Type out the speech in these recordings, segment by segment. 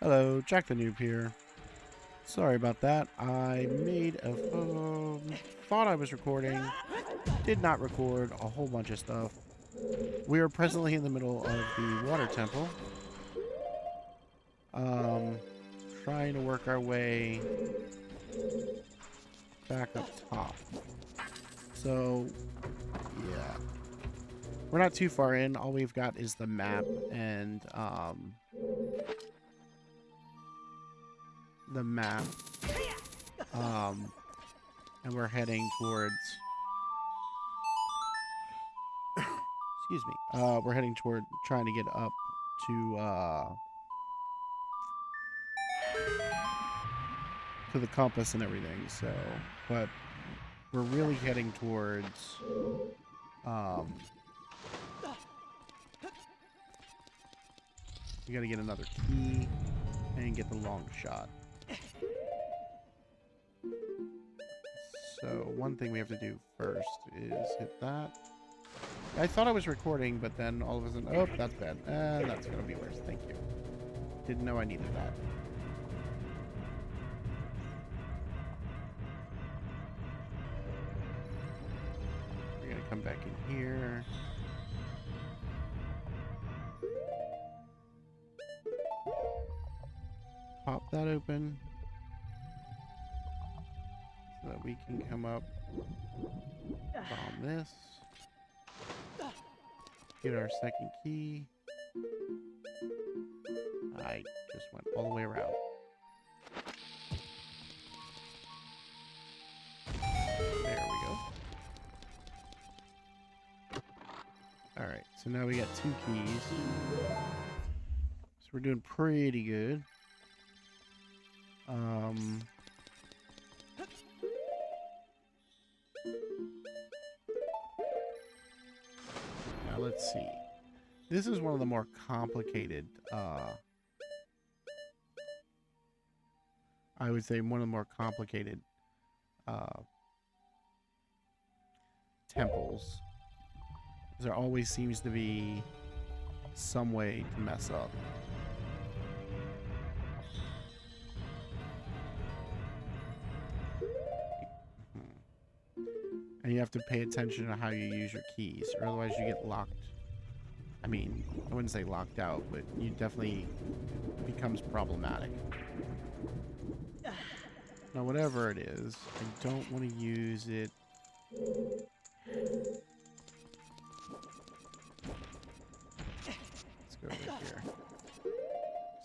Hello, Jack the Noob here. Sorry about that. I made a thought I was recording, did not record a whole bunch of stuff. We are presently in the middle of the water temple. Um, Trying to work our way back up top. So, yeah. We're not too far in. All we've got is the map and, the map. And we're heading towards... Excuse me. We're heading toward trying to get up to the compass and everything. So, but we're really heading towards we got to get another key and get the long shot. So one thing we have to do first is hit that. I thought I was recording, but then all of a sudden, oh, that's bad. That's gonna be worse. Thank you. Didn't know I needed that. We're gonna come back in here. Pop that open. So that we can come up, bomb this, get our second key. I just went all the way around. There we go. Alright, so now we got 2 keys. So we're doing pretty good. Now let's see. This is one of the more complicated, I would say one of the more complicated temples. There always seems to be some way to mess up. And you have to pay attention to how you use your keys, or otherwise you get locked. I mean, I wouldn't say locked out, but you definitely becomes problematic. Now, whatever it is, I don't want to use it. Let's go over here.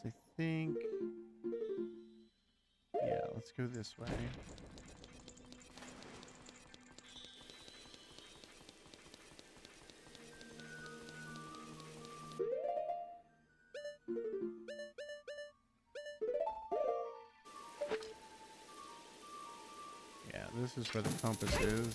So I think, yeah, let's go this way. This is where the compass is.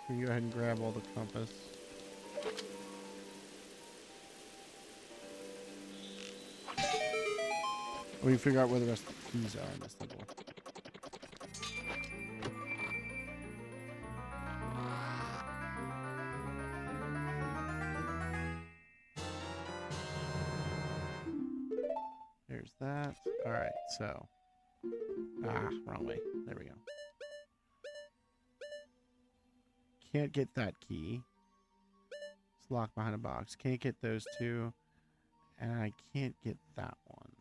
We can go ahead and grab all the compass. We can figure out where the rest of the keys are in this level. There's that. Alright, so. Wrong way. There we go. Can't get that key. It's locked behind a box. Can't get those 2. And I can't get that one.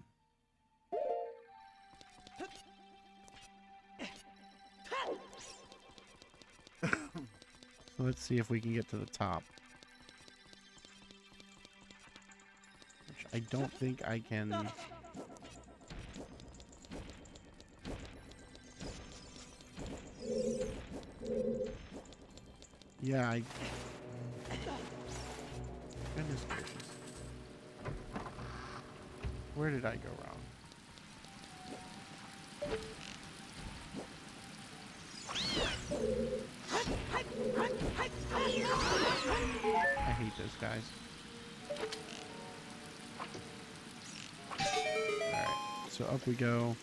So let's see if we can get to the top. Which I don't think I can. Yeah, goodness gracious. Where did I go wrong? I hate those guys. Alright, so up we go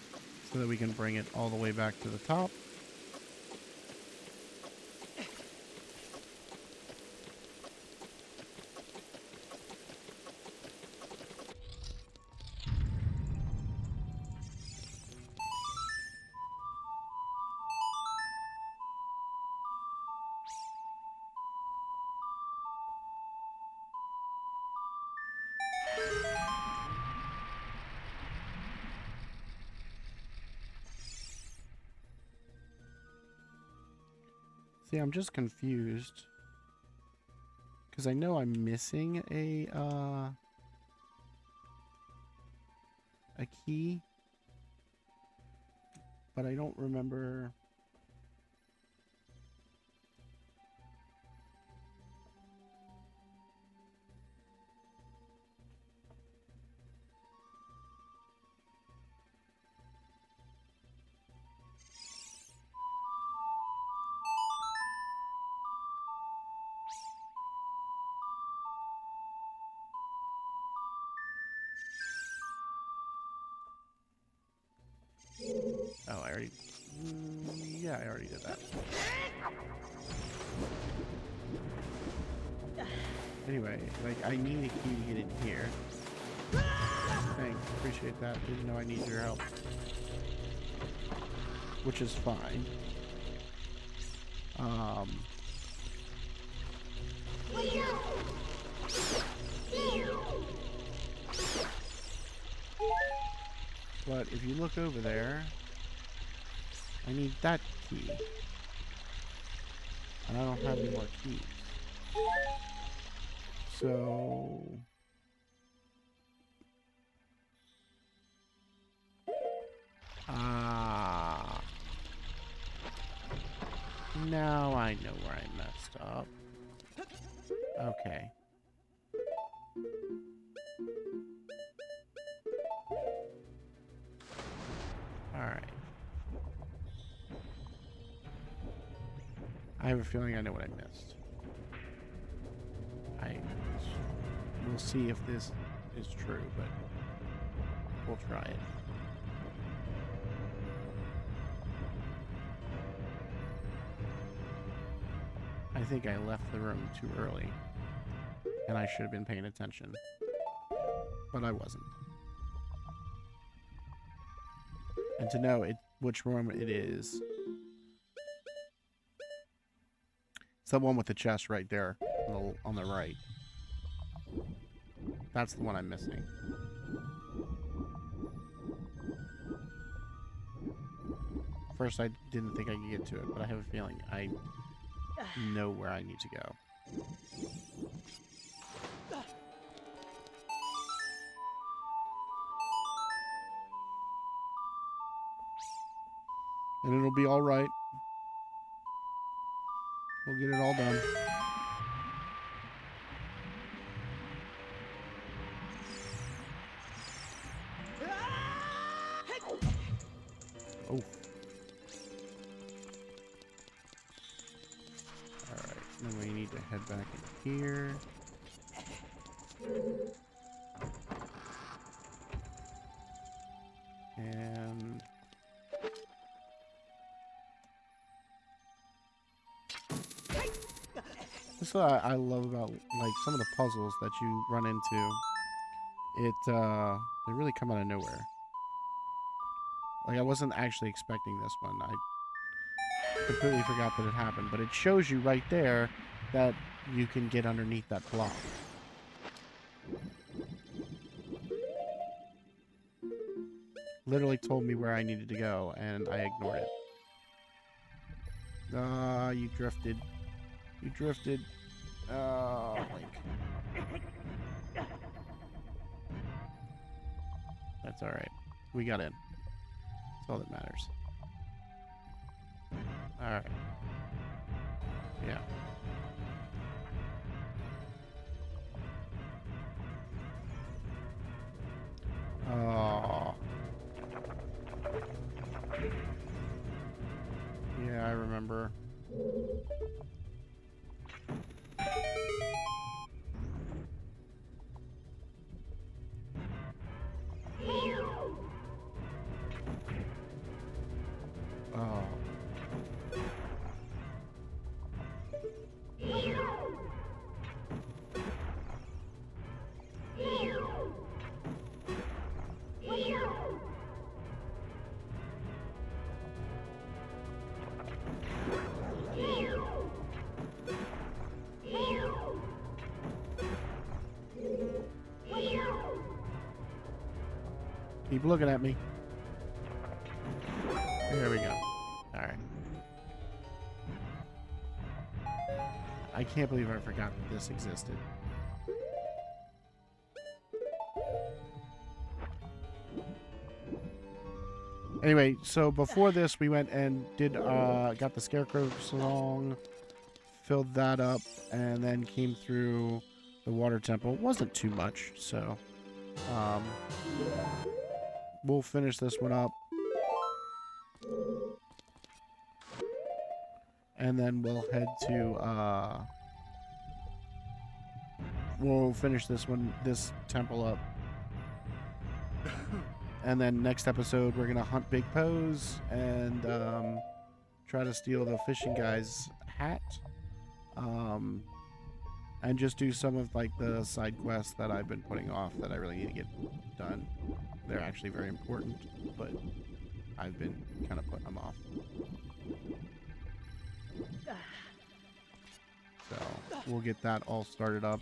so that we can bring it all the way back to the top. See, I'm just confused. Because I know I'm missing a key. But I don't remember... Oh, I already... yeah, I already did that. Anyway, like, I need a key to get in here. Thanks, appreciate that. Didn't know I need your help. Which is fine. But if you look over there, I need that key. And I don't have any more keys. So... now I know where I messed up. Okay. Alright. I have a feeling I know what I missed. We'll see if this is true, but we'll try it. I think I left the room too early, and I should have been paying attention, but I wasn't. And to know which room it is, it's the one with the chest right there on the right. That's the one I'm missing. First, I didn't think I could get to it, but I have a feeling I know where I need to go. And it'll be all right. We'll get it all done. Oh. Alright, then we need to head back in here. And... that's what I love about, like, some of the puzzles that you run into. They really come out of nowhere. Like, I wasn't actually expecting this one. I completely forgot that it happened, but it shows you right there that you can get underneath that block. Literally told me where I needed to go, and I ignored it. You drifted. You drifted. Link. That's alright. We got in. That's all that matters. Alright. Yeah. Oh. Yeah, I remember. Keep looking at me. There we go. Alright. I can't believe I forgot that this existed. Anyway, so before this, we went and did, got the Scarecrow song, filled that up, and then came through the Water Temple. It wasn't too much, so, we'll finish this one up. And then we'll head to, we'll finish this one, this temple up. And then next episode, we're going to hunt Big Pose and try to steal the fishing guy's hat. And just do some of like the side quests that I've been putting off that I really need to get done. They're actually very important, but I've been kind of putting them off. So we'll get that all started up.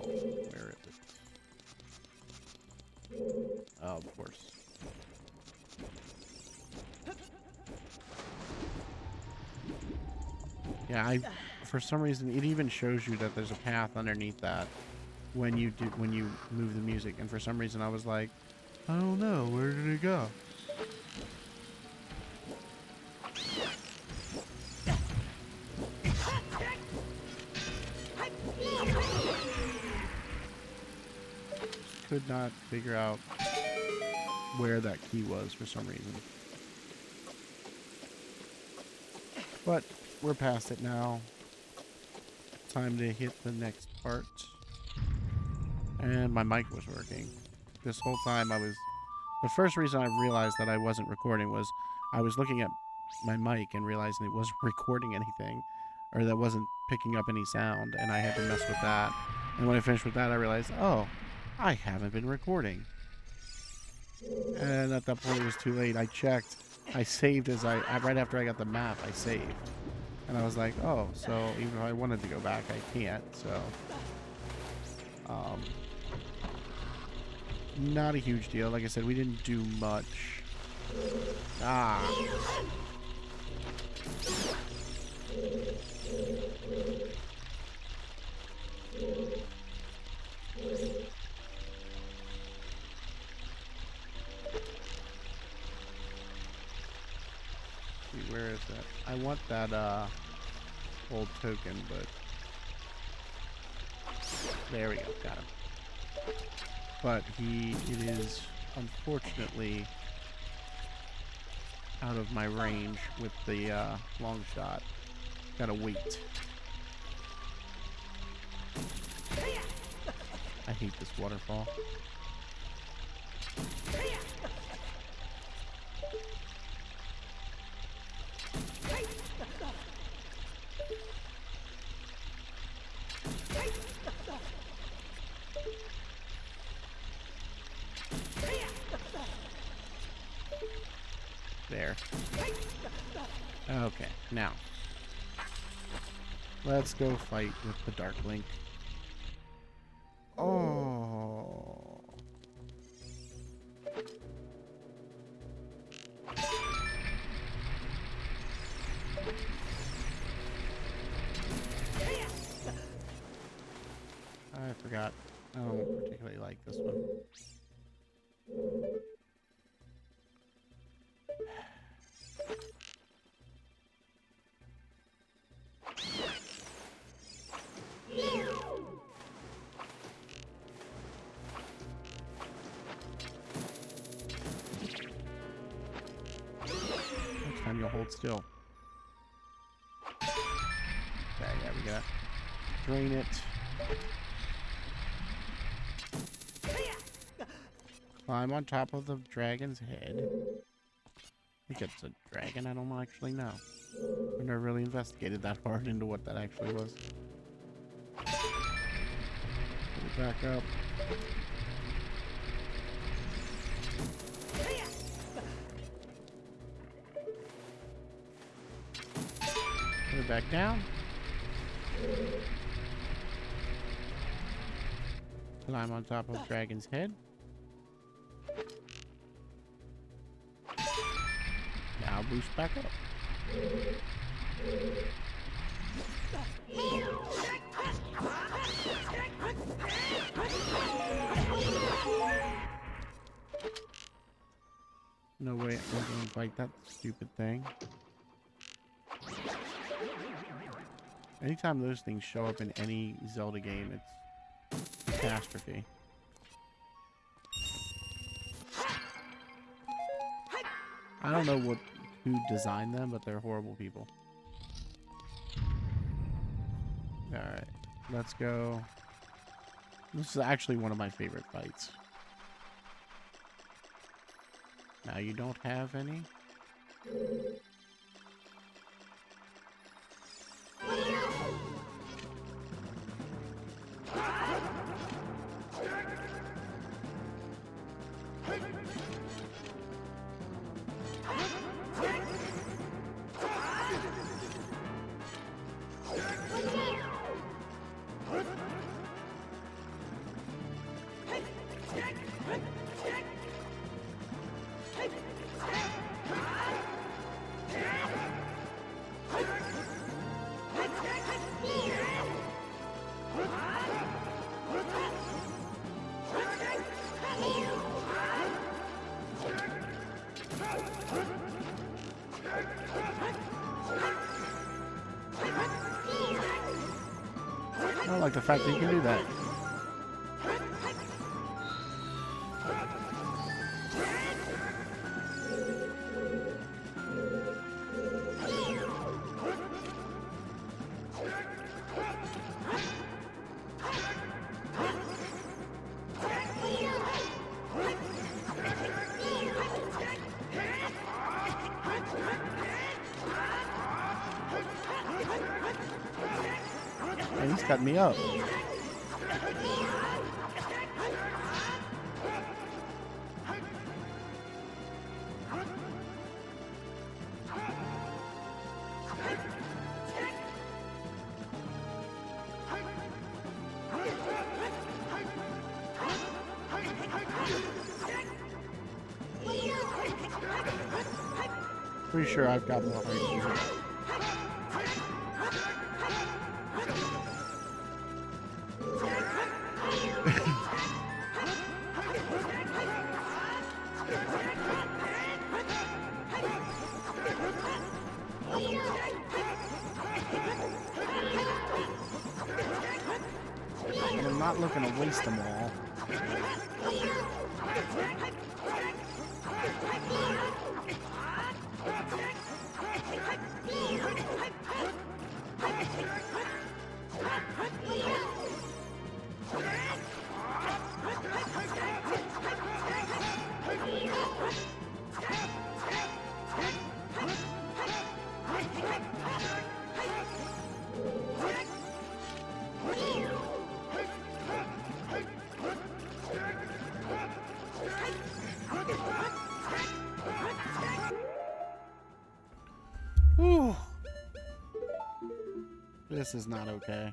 Where is it? Oh, of course. Yeah, for some reason it even shows you that there's a path underneath that when you move the music, and for some reason I was like, I don't know, where did it go? Could not figure out where that key was for some reason. But we're past it now. Time to hit the next part. And my mic was working. This whole time the first reason I realized that I wasn't recording was I was looking at my mic and realizing it wasn't recording anything, or that wasn't picking up any sound, and I had to mess with that. And when I finished with that, I realized, oh, I haven't been recording. And at that point, it was too late. I checked. I saved right after I got the map, I saved. And I was like, oh, so even if I wanted to go back, I can't, so. Not a huge deal. Like I said, we didn't do much. Ah. Where is that? I want that old token, but there we go, got him. But it is unfortunately out of my range with the long shot. Gotta wait. I hate this waterfall. There. Okay, now let's go fight with the Dark Link. Oh. I forgot. I don't particularly like this one. Next time you'll hold still. Okay, yeah, we gotta drain it. Climb on top of the dragon's head. I think it's a dragon, I don't actually know. I've never really investigated that hard into what that actually was. back up. Put it back down. Climb on top of Dragon's head. Now boost back up. No way I'm going to fight that stupid thing. Anytime those things show up in any Zelda game, it's a catastrophe. I don't know who designed them, but they're horrible people. Alright, let's go. This is actually one of my favorite fights. Now you don't have any? I don't like the fact that you can do that. And he's cut me up. Pretty sure I've got more right. I'm not looking to waste them all. Whew. This is not okay.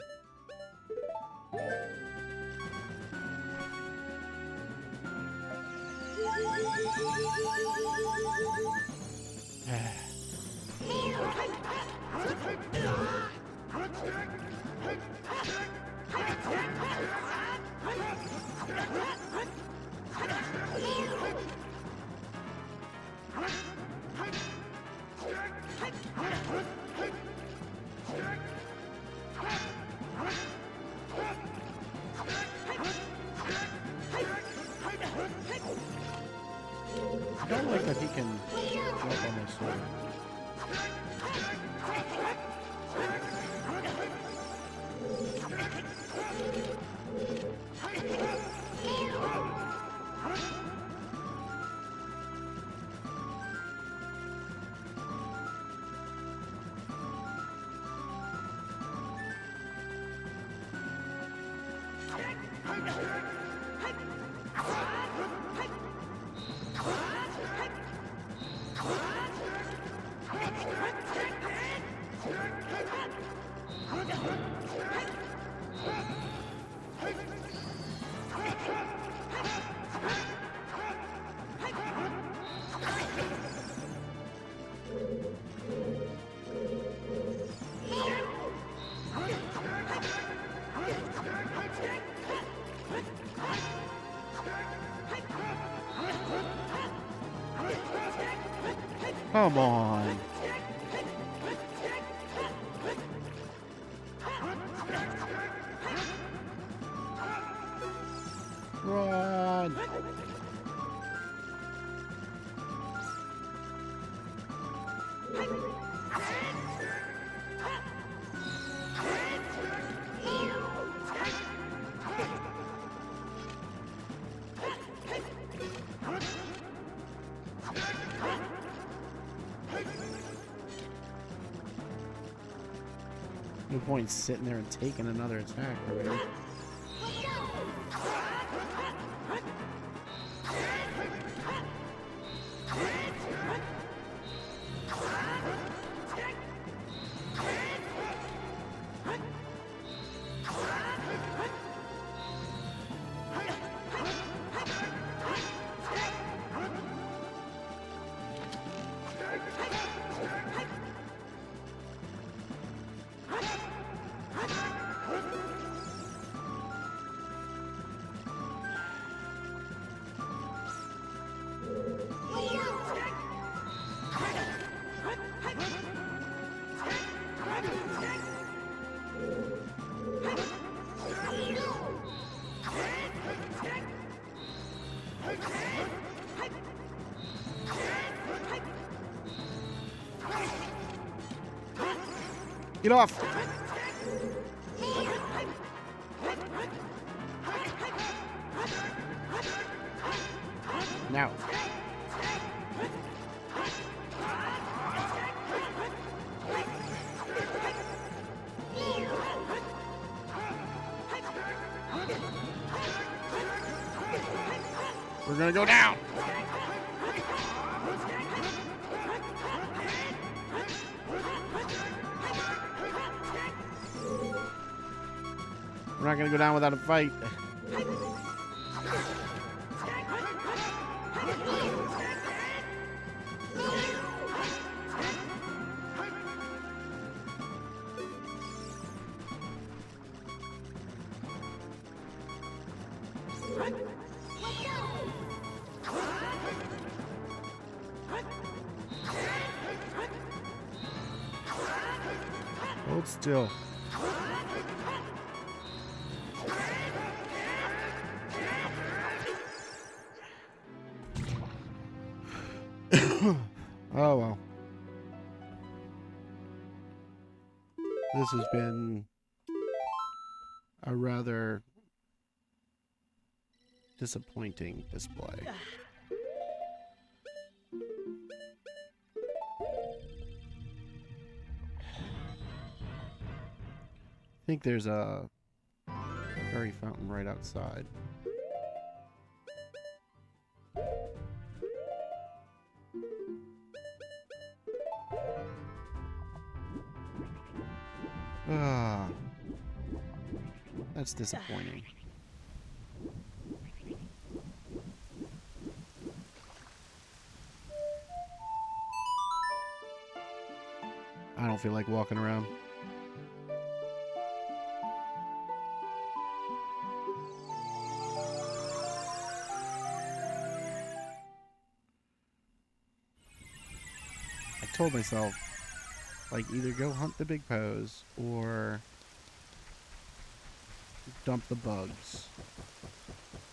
I don't like that he can jump on my sword. Come on. Run. No point sitting there and taking another attack already. Get off! Now. We're gonna go down! We're not gonna go down without a fight. Hold still. Oh well. This has been a rather disappointing display. I think there's a fairy fountain right outside. Ah, that's disappointing. I don't feel like walking around. I told myself, like, either go hunt the big pose or dump the bugs,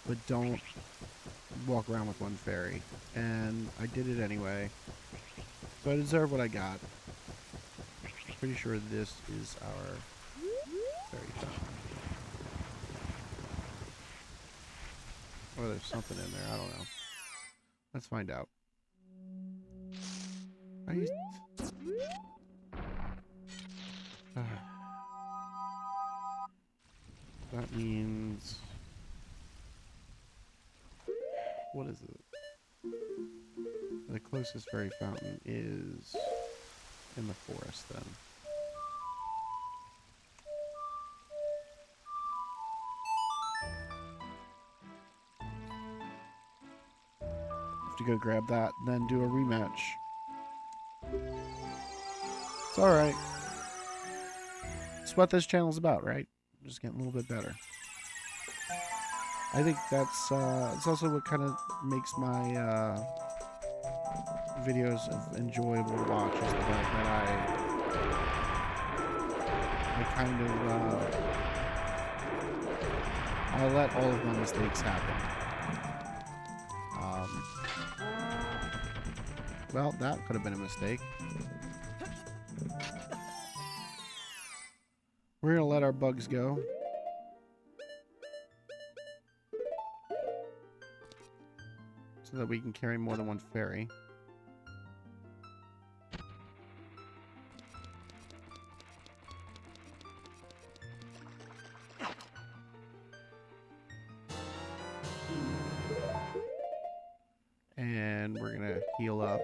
but don't walk around with one fairy. And I did it anyway, so I deserve what I got. Pretty sure this is our fairy fountain. Or there's something in there, I don't know. Let's find out. That means What is it? The closest fairy fountain is in the forest, then. Have to go grab that, then do a rematch. It's alright. It's what this channel's about, right? Just getting a little bit better. I think that's it's also what kind of makes my videos enjoyable to watch, is the fact that I kind of I let all of my mistakes happen. Well, that could have been a mistake. We're gonna let our bugs go. So that we can carry more than one fairy. And we're gonna heal up.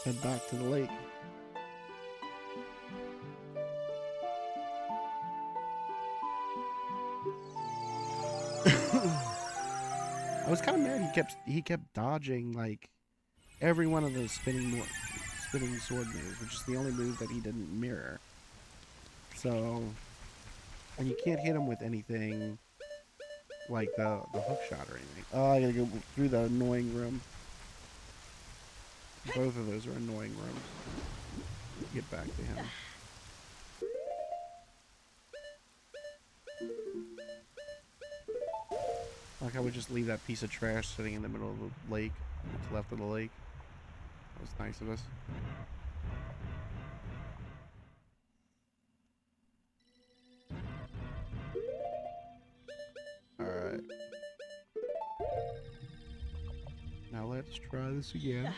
Head back to the lake. I was kind of mad. He kept dodging like every one of those spinning sword moves, which is the only move that he didn't mirror. So, and you can't hit him with anything like the hook shot or anything. Oh, I gotta go through the annoying room. Both of those are annoying rooms. Get back to him. Like I would just leave that piece of trash sitting in the middle of the lake, what's left of the lake. That was nice of us. Alright. Now let's try this again.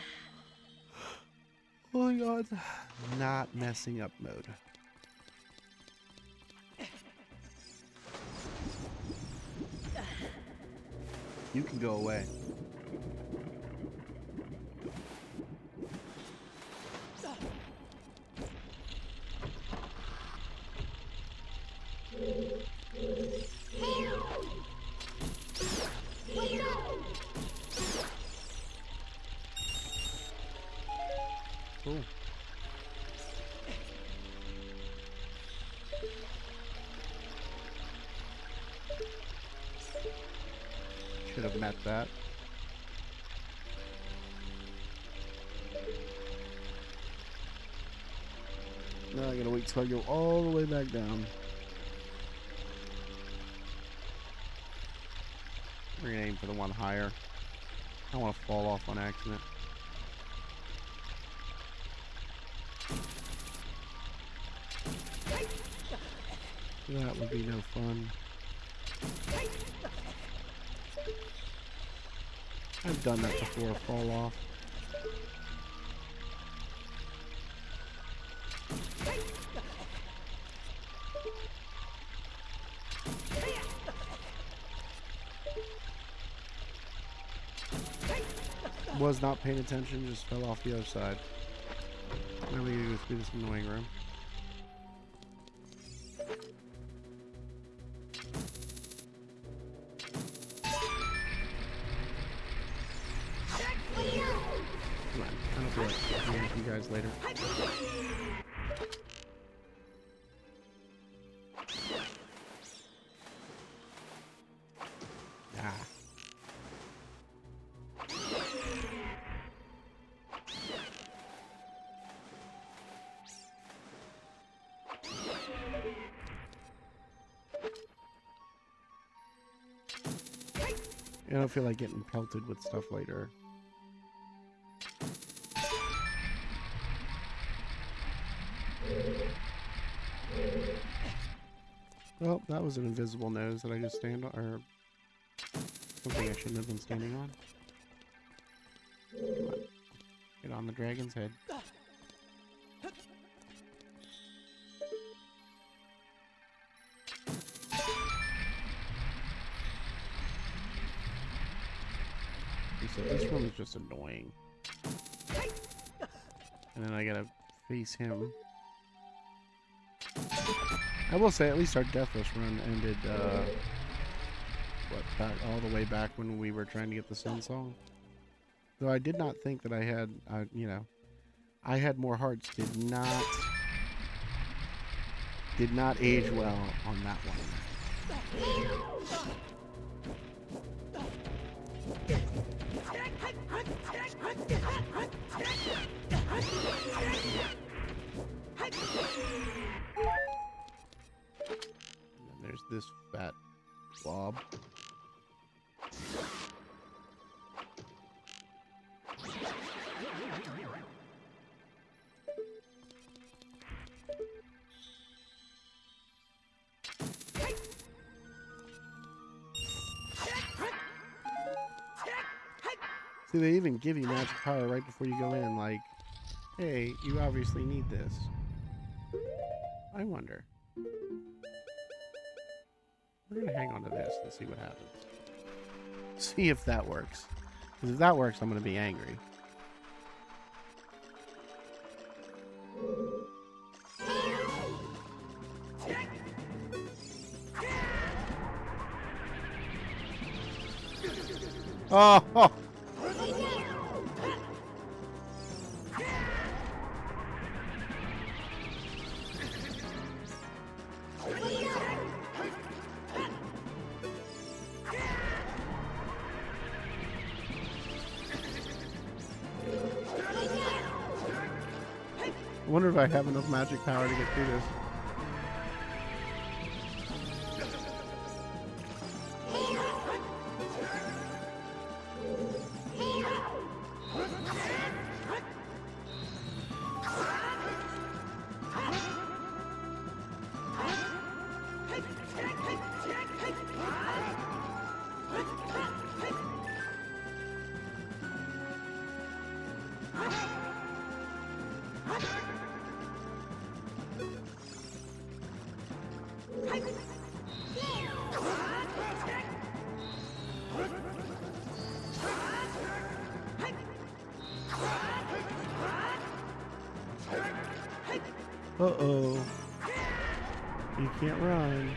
Oh my god. Not messing up mode. You can go away. Cool. Should have met that. Now I gotta wait till I go all the way back down. We're gonna aim for the one higher. I don't want to fall off on accident. That would be no fun. I've done that before, fall off. Was not paying attention, just fell off the other side. Now we gotta go through this annoying room. Come on, I don't feel like dealing with you guys later. Ah. I don't feel like getting pelted with stuff later. Well, that was an invisible nose that I just stand on, or something I shouldn't have been standing on. Come on. Get on the dragon's head. just annoying. And then I gotta face him. I will say, at least our Deathless run ended, back all the way back when we were trying to get the Sun Song. Though I did not think that I had, you know, I had more hearts. Did not age well on that one. And there's this fat blob. See, they even give you magic power right before you go in, like, hey, you obviously need this. I wonder. We're gonna hang on to this and see what happens. See if that works. Because if that works, I'm gonna be angry. Oh! I wonder if I have enough magic power to get through this. Uh-oh. You can't run.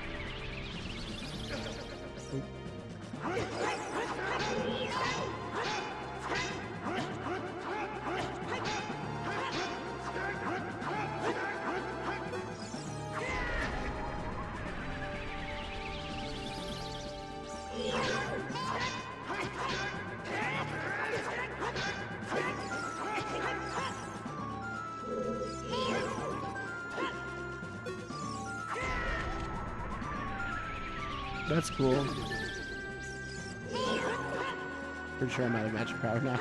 Oop. That's cool. Pretty sure I'm out of magic power now.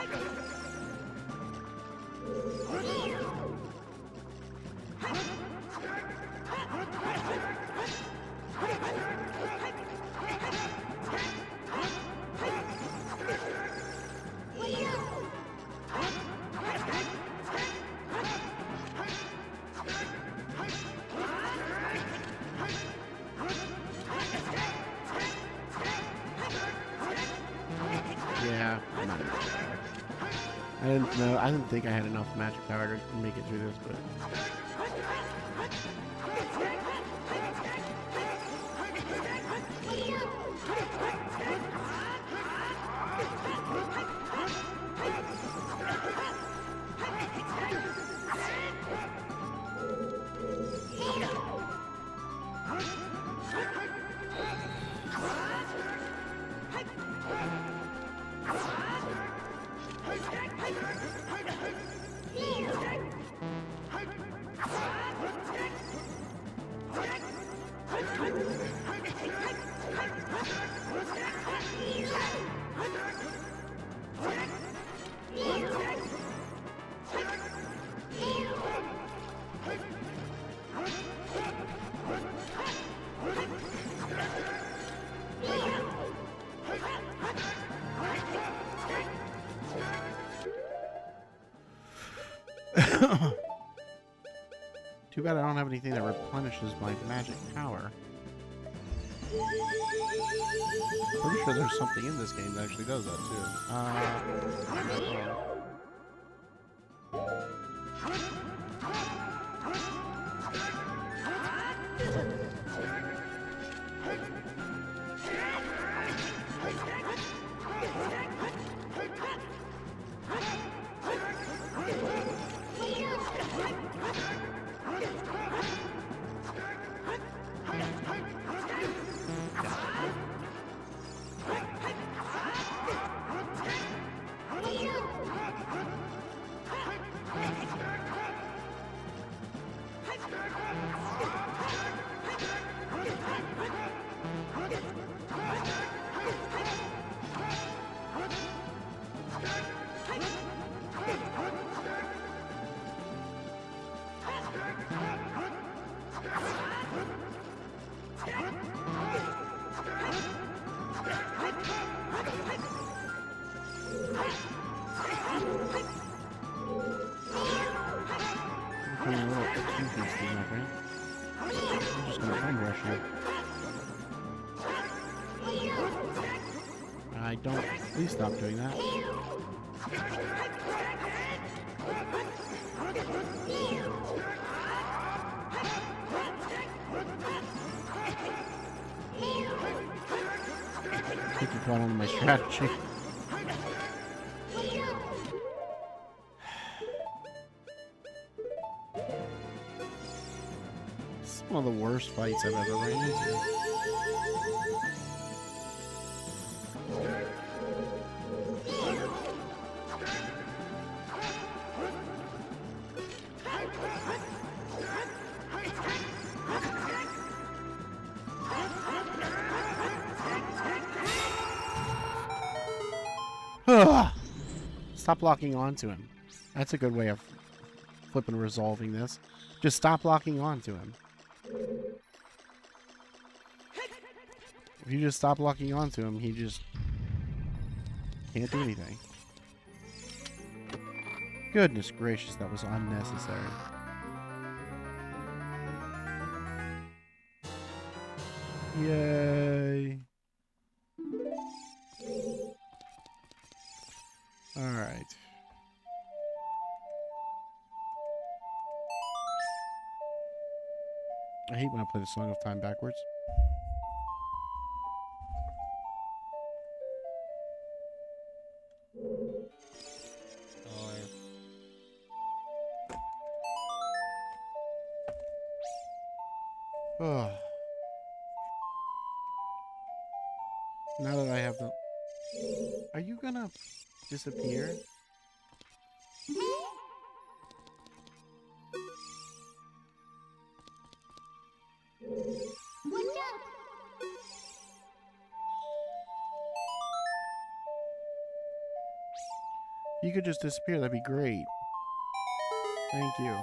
Yeah, I'm out of magic power. I didn't think I had enough magic power to make it through this, but too bad I don't have anything that replenishes my magic power. Pretty sure there's something in this game that actually does that too. I'm just gonna bum rush you. I don't. Please stop doing that. I think you caught on to my strategy. This is one of the worst fights I've ever ran into. Stop locking onto him. That's a good way of flipping resolving this. Just stop locking onto him. If you just stop locking onto him, he just can't do anything. Goodness gracious, that was unnecessary. Yay. Alright. I hate when I play the Song of Time backwards. Oh. Now that I have the... Are you gonna disappear? You could just disappear, that'd be great. Thank you.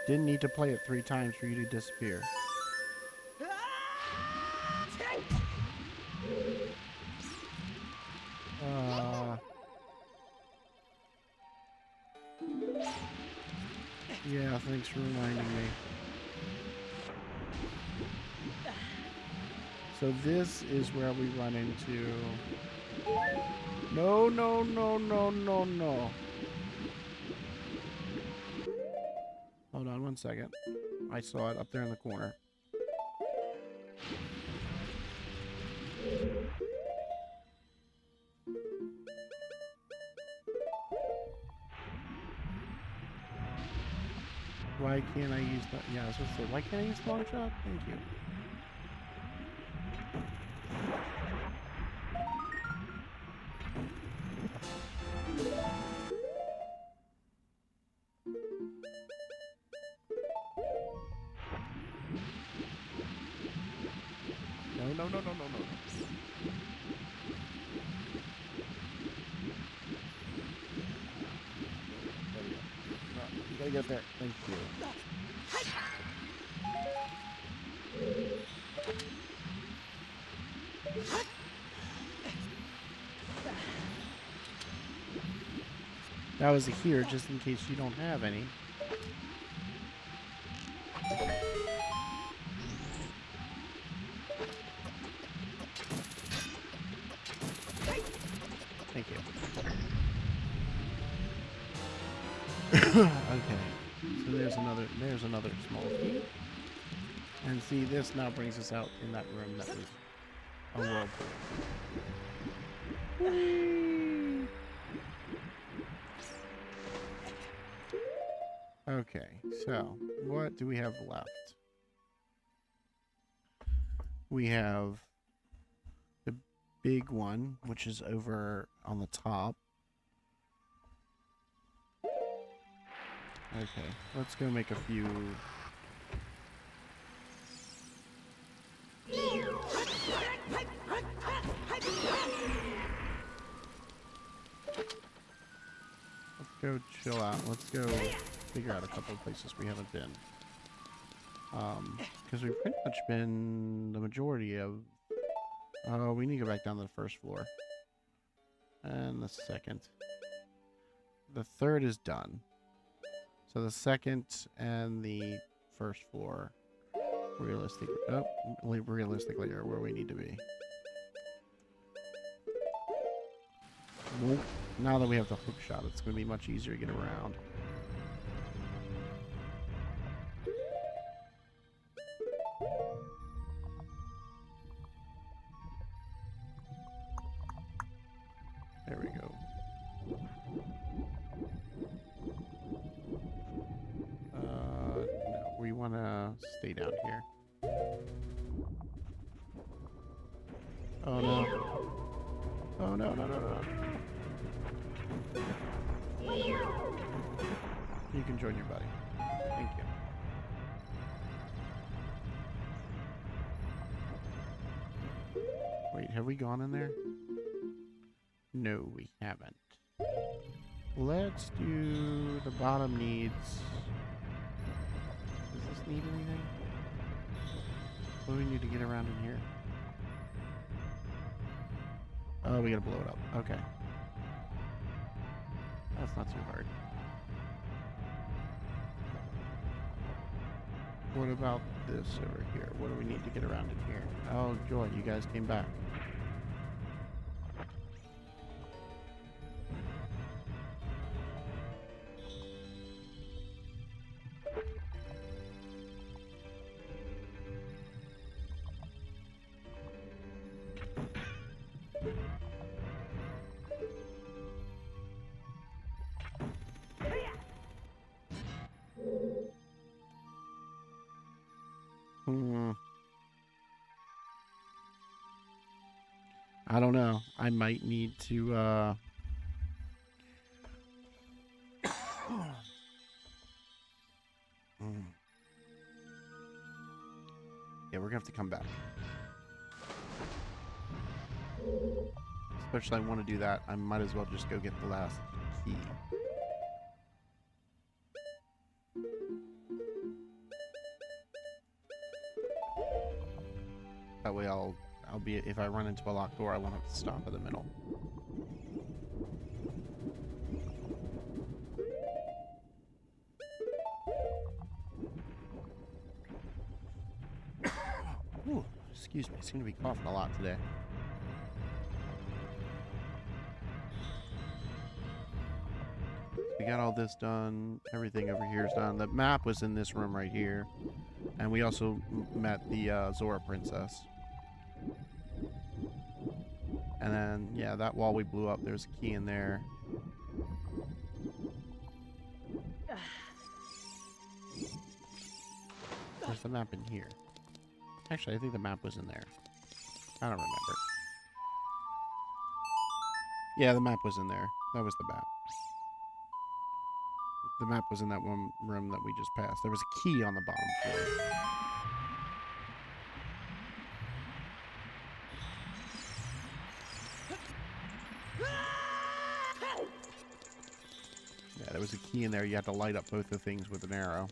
Didn't need to play it 3 times for you to disappear. Yeah, thanks for reminding me. So this is where we run into... No, no, no, no, no, no. Hold on one second. I saw it up there in the corner. Why can't I use that? Yeah, I was supposed to say, why can't I use long shot? Thank you. No, no, no, no, no, no. There we go. No, you gotta get there. Thank you. That was a here just in case you don't have any. Okay. So there's another small key. And see, this now brings us out in that room that was a whirlpool. Whee! Okay, so what do we have left? We have the big one, which is over on the top. Okay, let's go make a few. Let's go chill out. Let's go figure out a couple of places we haven't been. Because we've pretty much been the majority of... Oh, we need to go back down to the first floor. And the second. The third is done. So the second and the first floor realistically are where we need to be. Nope. Now that we have the hook shot, it's going to be much easier to get around. There we go. No, we want to stay down here. Oh no. Oh no, no, no, no. You can join your buddy. Thank you. Wait, have we gone in there? No, we haven't. Let's do the bottom needs. Does this need anything? What do we need to get around in here? Oh, we gotta blow it up. Okay. That's not too hard. What about this over here? What do we need to get around in here? Oh, joy, you guys came back. I don't know. I might need to, Yeah, we're gonna have to come back. Especially I want to do that. I might as well just go get the last key. That way I'll be, if I run into a locked door, I won't have to stop in the middle. Ooh, excuse me, I seem to be coughing a lot today. We got all this done. Everything over here is done. The map was in this room right here. And we also met the Zora princess. And then, yeah, that wall we blew up, there's a key in there. There's the map in here. Actually, I think the map was in there. I don't remember. Yeah, the map was in there. That was the map. The map was in that one room that we just passed. There was a key on the bottom floor. Yeah, there was a key in there. You had to light up both the things with an arrow.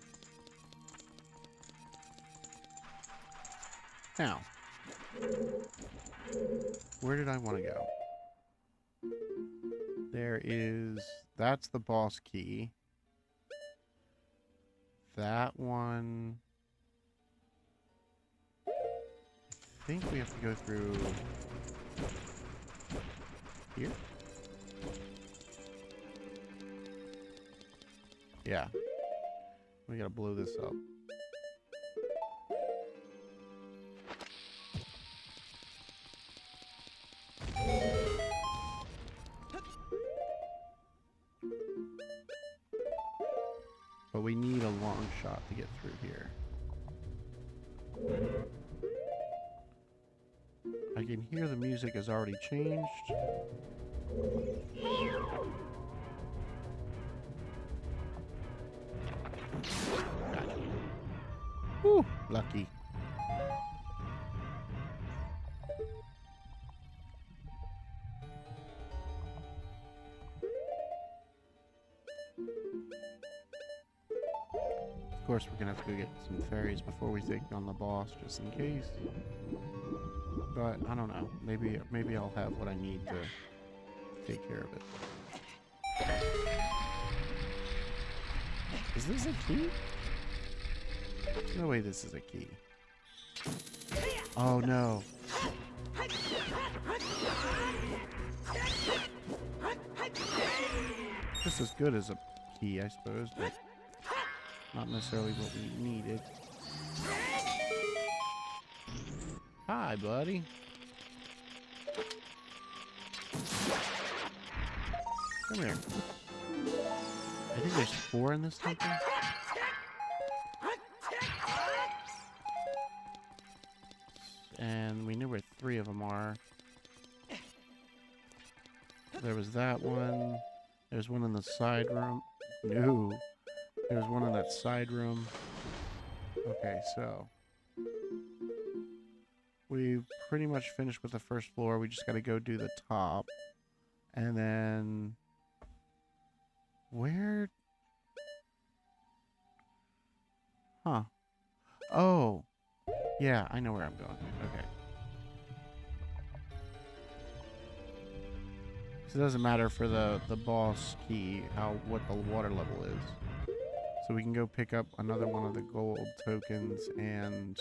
Now, where did I want to go? There is... That's the boss key. That one... I think we have to go through... here? Yeah. We gotta blow this up. But we need a long shot to get through here. I can hear the music has already changed. Gotcha. Whew, lucky. Of course, we're gonna have to go get some fairies before we take on the boss, just in case. But I don't know. Maybe I'll have what I need to take care of it. Is this a key? No way this is a key. Oh no. Just as good as a key, I suppose, but not necessarily what we needed. Hi, buddy. Come here. I think there's 4 in this temple. And we knew where 3 of them are. There was that one. There's one in the side room. No. There's one in that side room. Okay, so we've pretty much finished with the first floor. We just got to go do the top. And then where? Huh. Oh. Yeah, I know where I'm going. Okay. So it doesn't matter for the boss key what the water level is. So we can go pick up another one of the gold tokens and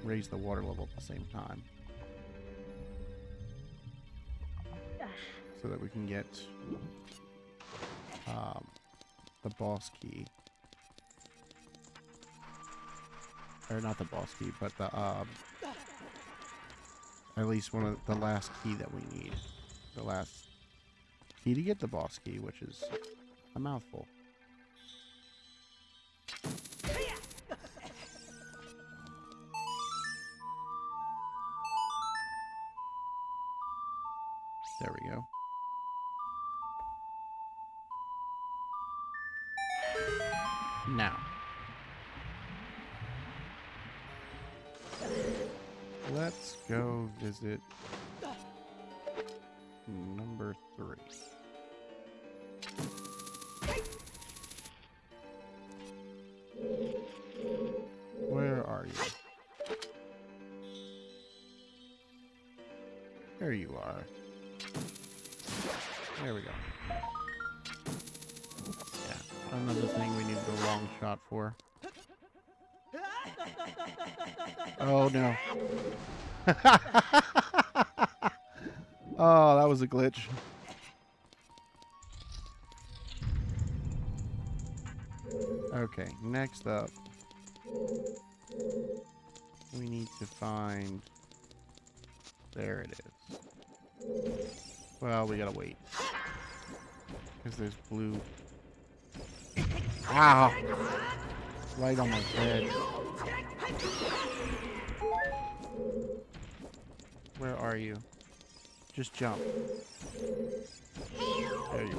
raise the water level at the same time. So that we can get the boss key. Or not the boss key, but the at least one of the last key that we need. The last key to get the boss key, which is a mouthful. There we go. Now, let's go visit number 3. Where are you? There you are. There we go. Yeah, another thing we need the long shot for. Oh no. Oh, that was a glitch. Okay, next up, we need to find... There it is. Well, we gotta wait. Because there's blue... Ow! Right on my head. Where are you? Just jump. There you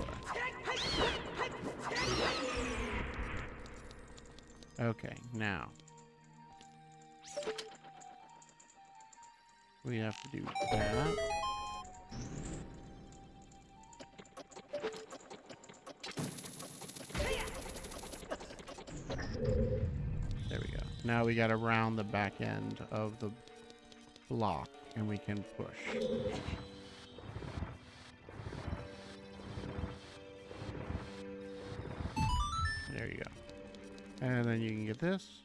are. Okay, now. We have to do that. There we go. Now we gotta round the back end of the block and we can push. There you go. And then you can get this.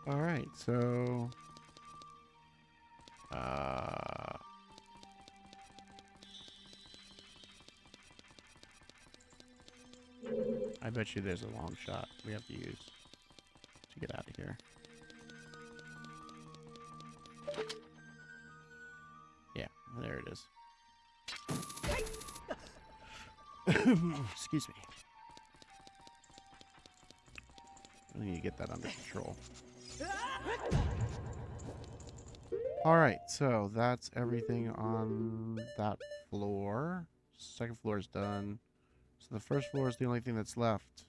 Alright, so I bet you there's a long shot we have to use to get out of here. Yeah, there it is. Excuse me. I need to get that under control. Alright, so that's everything on that floor. Second floor is done. So the first floor is the only thing that's left.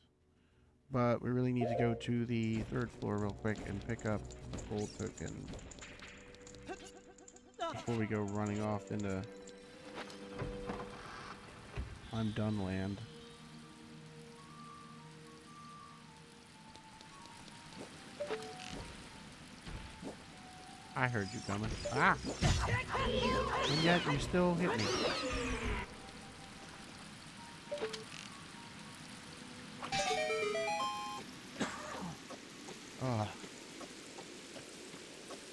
But we really need to go to the third floor real quick and pick up a gold token before we go running off into I'm done land. I heard you coming. Ah! And yet you still hit me.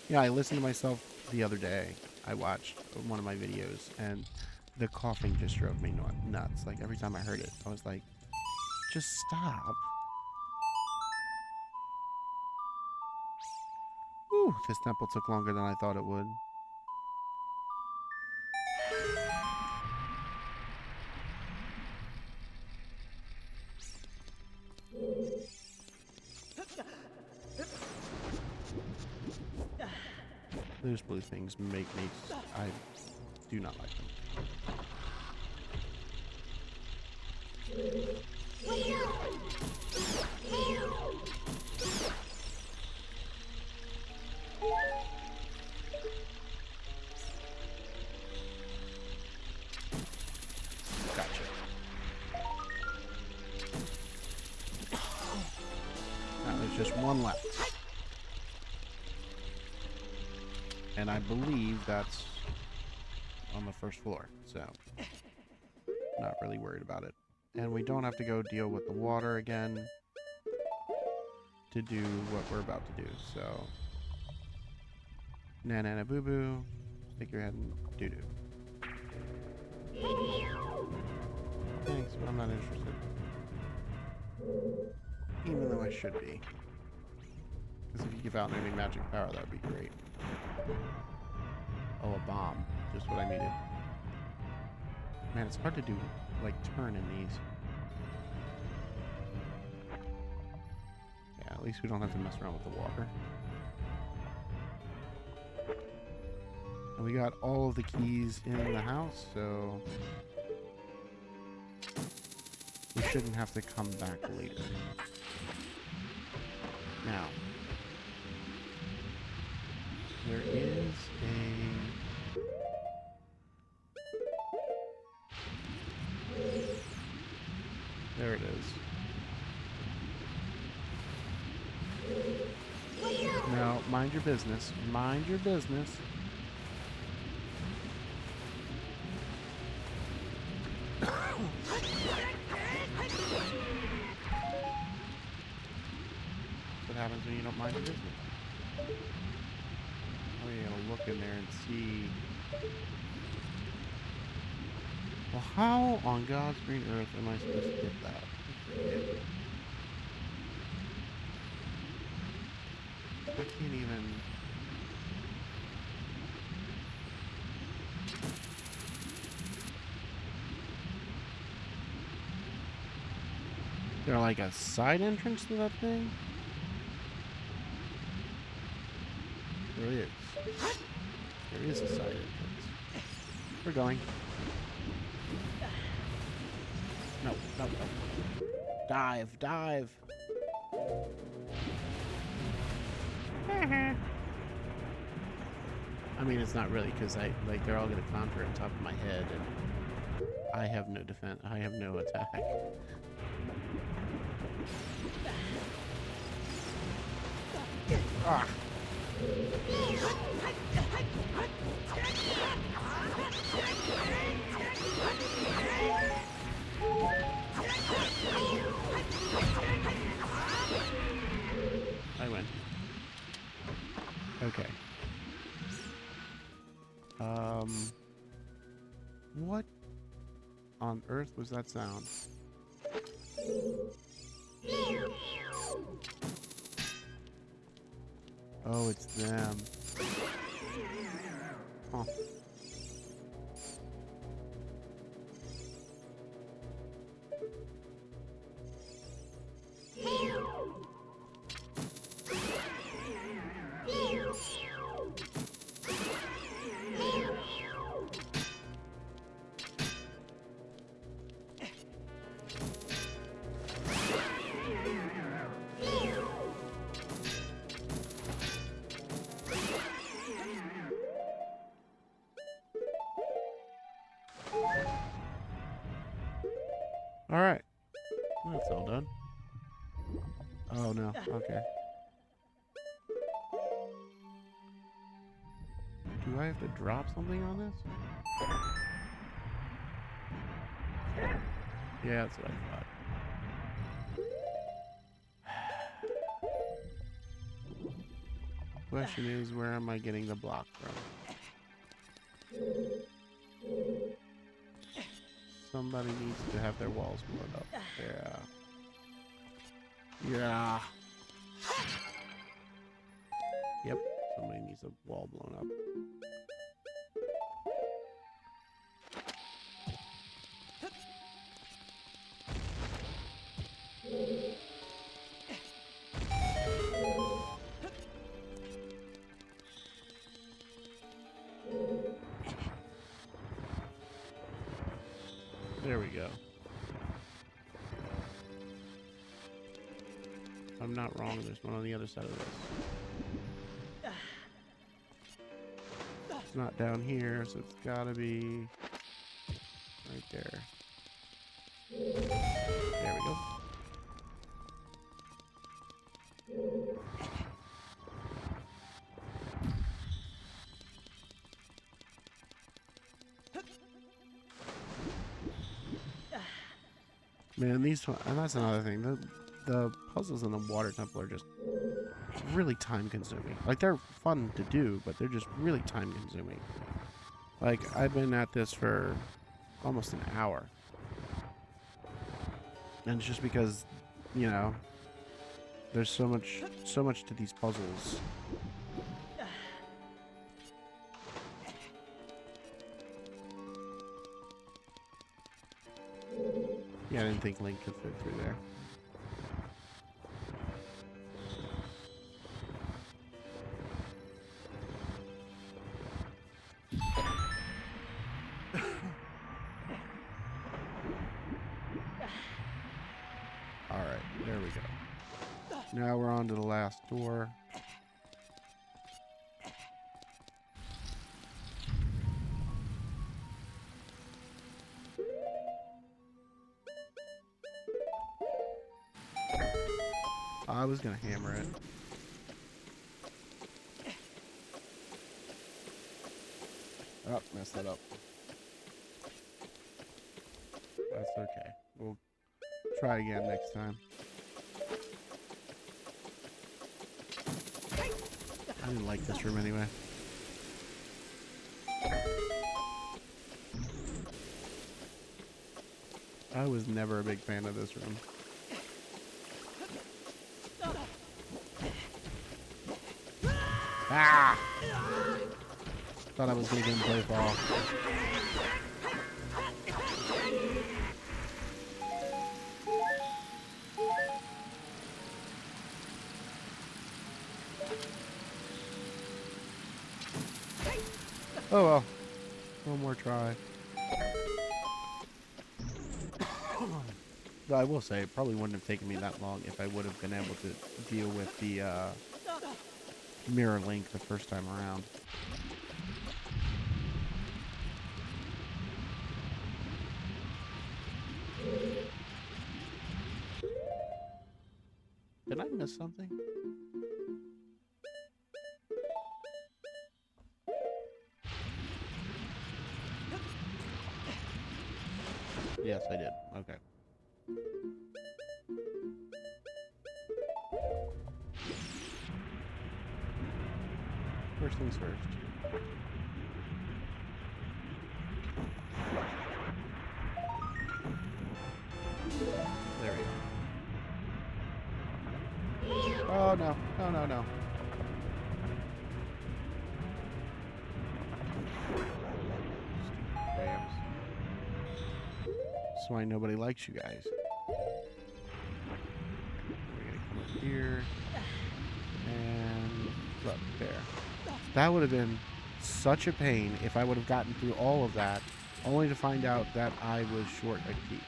Yeah, I listened to myself the other day. I watched one of my videos, and the coughing just drove me nuts. Like, every time I heard it, I was like, just stop. Whew, this temple took longer than I thought it would. Those blue things make me... I do not like them. Gotcha. Now there's just one left. And I believe that's on the first floor, so not really worried about it. And we don't have to go deal with the water again to do what we're about to do, so... Na-na-na boo-boo, stick your head in doo-doo. Thanks, but I'm not interested. Even though I should be. Because if you give out any magic power, that would be great. Oh, a bomb. Just what I needed. Man, it's hard to do, like, turn in these. Yeah, at least we don't have to mess around with the water. And we got all of the keys in the house, so... we shouldn't have to come back later. Now... there is a... there it is. Now, mind your business. Mind your business. What happens when you don't mind your business? Oh, you're gonna look in there and see. Well, how on God's green earth am I supposed to get that? I can't even. Is there like a side entrance to that thing? There is. There is a side entrance. We're going. No, no, no. Dive, dive. I mean, it's not really, because they're all going to conquer on top of my head, and I have no defense. I have no attack. Ah. I win. Okay. What on earth was that sound? Oh, it's them. Huh. All right. That's all done. Oh, no. Okay. Do I have to drop something on this? Yeah, that's what I thought. Question is, where am I getting the block from? Somebody needs to have their walls blown up. Yeah. Yeah. Yep. Somebody needs a wall blown up. There we go. If I'm not wrong, there's one on the other side of this. It's not down here, so it's gotta be right there. There we go. Man, and that's another thing. The puzzles in the water temple are just really time consuming. Like, they're fun to do, but they're just really time consuming. Like, I've been at this for almost an hour. And it's just because, you know, there's so much to these puzzles. Yeah, I didn't think Link could fit through there. Alright, there we go. Now we're on to the last door. I was gonna hammer it. Oh, messed that up. That's okay. We'll try again next time. I didn't like this room anyway. I was never a big fan of this room. Ah! Thought I was going to get him play ball. Oh well. One more try. Though I will say, it probably wouldn't have taken me that long if I would have been able to deal with the mirror link the first time around. Did I miss something? Yes, I did. Okay. First things first. There we go. Oh, no. No, no, no. Stupid rams. That's why nobody likes you guys. We're gonna come up here. And look, there. That would have been such a pain if I would have gotten through all of that, only to find out that I was short a key.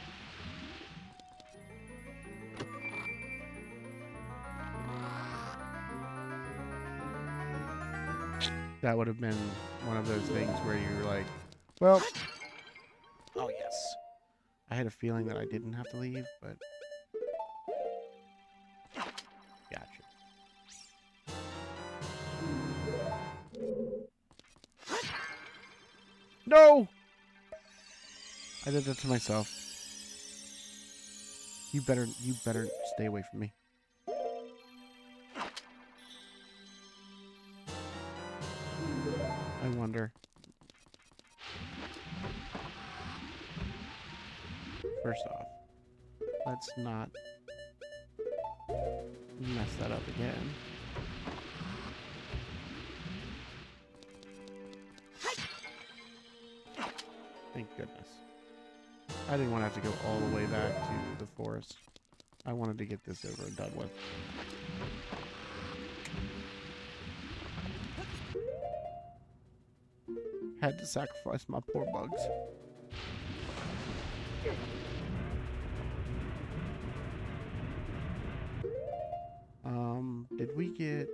That would have been one of those things where you're like, well, oh yes. I had a feeling that I didn't have to leave, but gotcha. No! I did that to myself. You better stay away from me. I wonder. First off, let's not mess that up again. Thank goodness. I didn't want to have to go all the way back to the forest. I wanted to get this over and done with. Had to sacrifice my poor bugs. Did we get...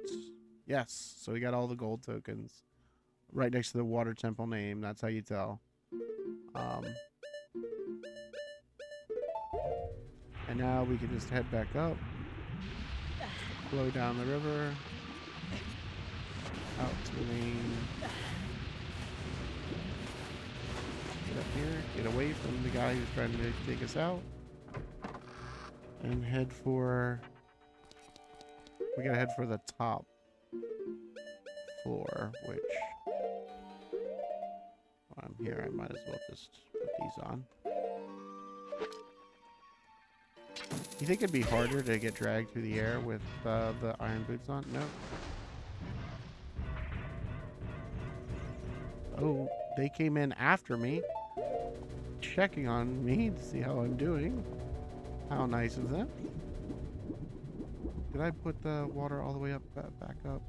Yes, so we got all the gold tokens. Right next to the water temple name, that's how you tell. And now we can just head back up. Flow down the river. Out to the main. Get up here. Get away from the guy who's trying to take us out. And head for... We gotta head for the top floor, which... While I'm here, I might as well just put these on. You think it'd be harder to get dragged through the air with the iron boots on? No. Oh, they came in after me, checking on me to see how I'm doing. How nice of them. Did I put the water all the way up, back up?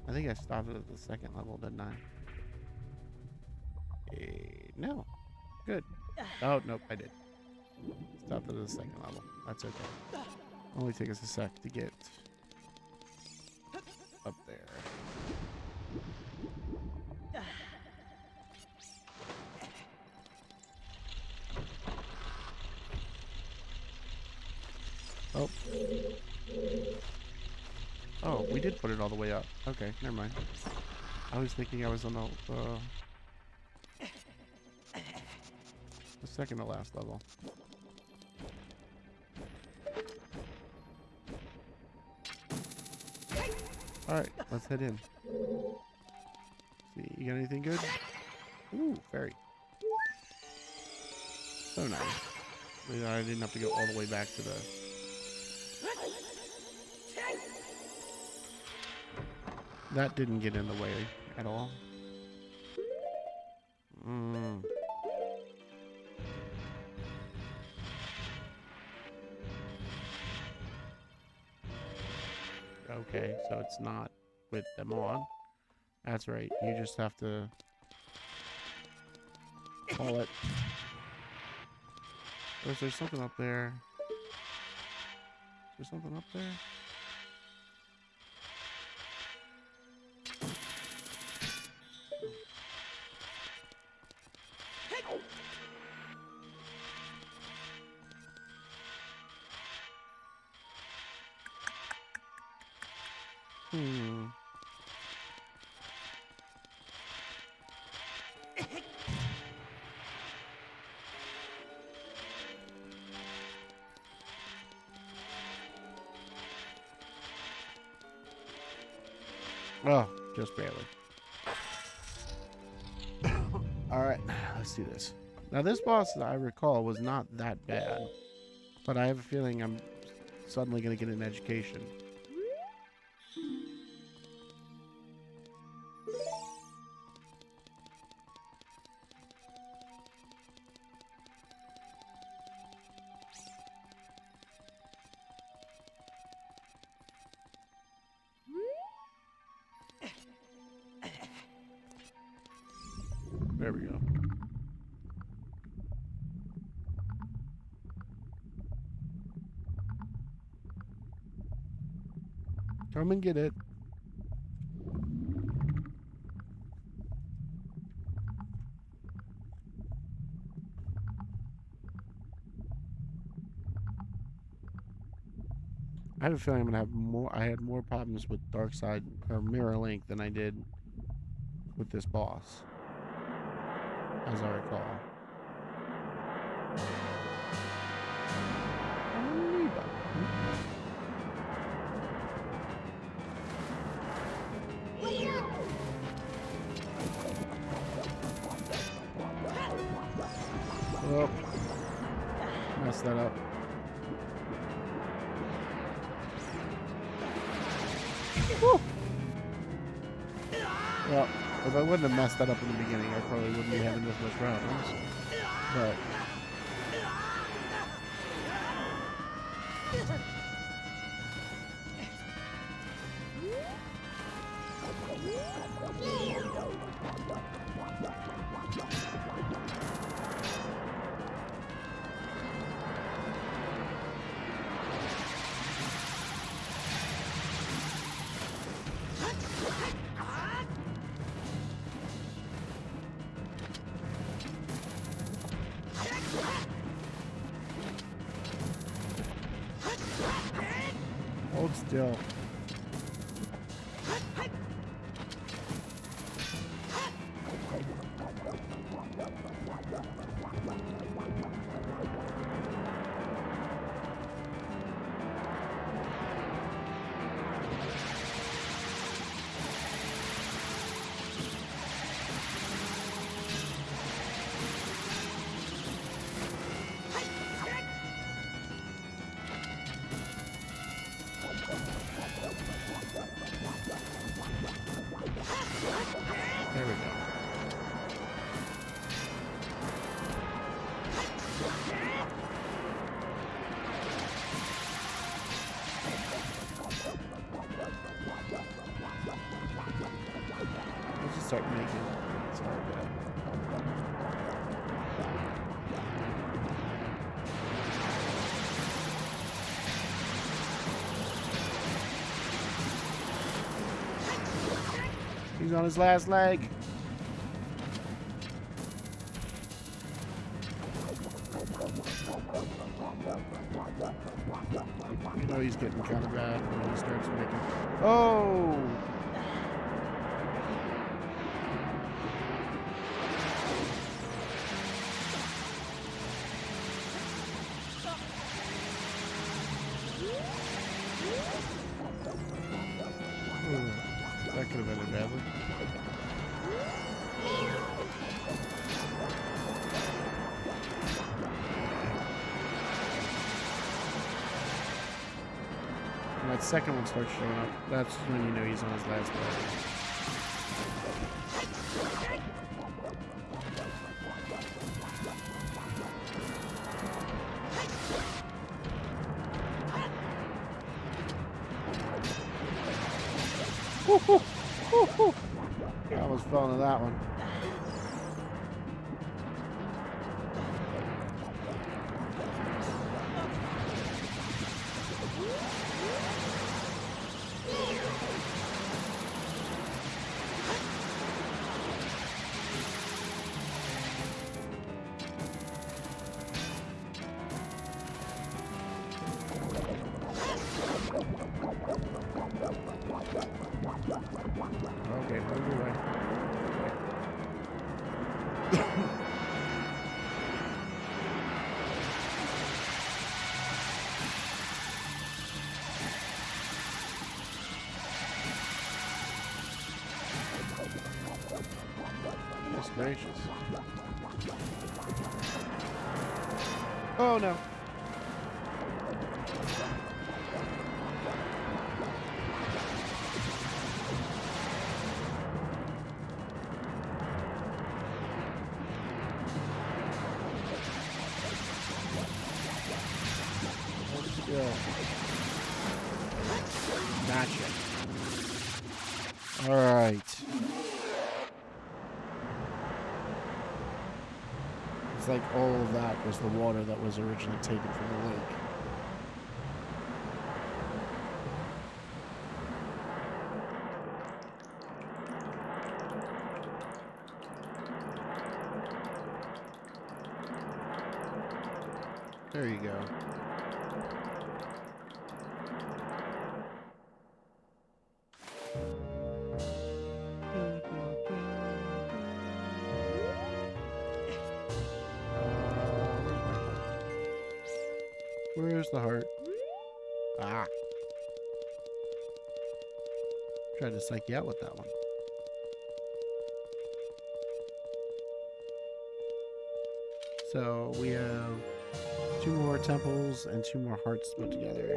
I think I stopped it at the second level, didn't I? No. Good. Oh, nope, I did. Stopped at the second level. That's okay. Only take us a sec to get up there. Oh. Oh, we did put it all the way up. Okay, never mind. I was thinking I was on the second to last level. Alright, let's head in. See, you got anything good? Ooh, fairy. So nice. I didn't have to go all the way back to the... That didn't get in the way at all. Okay, so it's not with them on. That's right. You just have to call it. Or is there something up there? Is there something up there? Oh, just barely. Alright, let's do this. Now, this boss, I recall, was not that bad. But I have a feeling I'm suddenly going to get an education. There we go. Come and get it. I have a feeling I'm gonna have more. I had more problems with Dark Side or Mirror Link than I did with this boss, as I recall. Oh, messed that up. Woo! Well, if I wouldn't have messed that up in the beginning, I probably wouldn't be having this much problems. But hold still. There we go. Let's just start making it. It's hard bad. He's on his last leg. You know he's getting kind of bad when he starts making... Oh! That could have ended badly. When that second one starts showing up, that's when you know he's on his last leg. I almost fell into that one. Okay, move away. Goodness gracious. Oh no. Still. Gotcha. Alright. It's like all of that was the water that was originally taken from the lake. There you go. Where's the heart? Ah. Tried to psych you out with that one. So we have 2 more temples and 2 more hearts put together.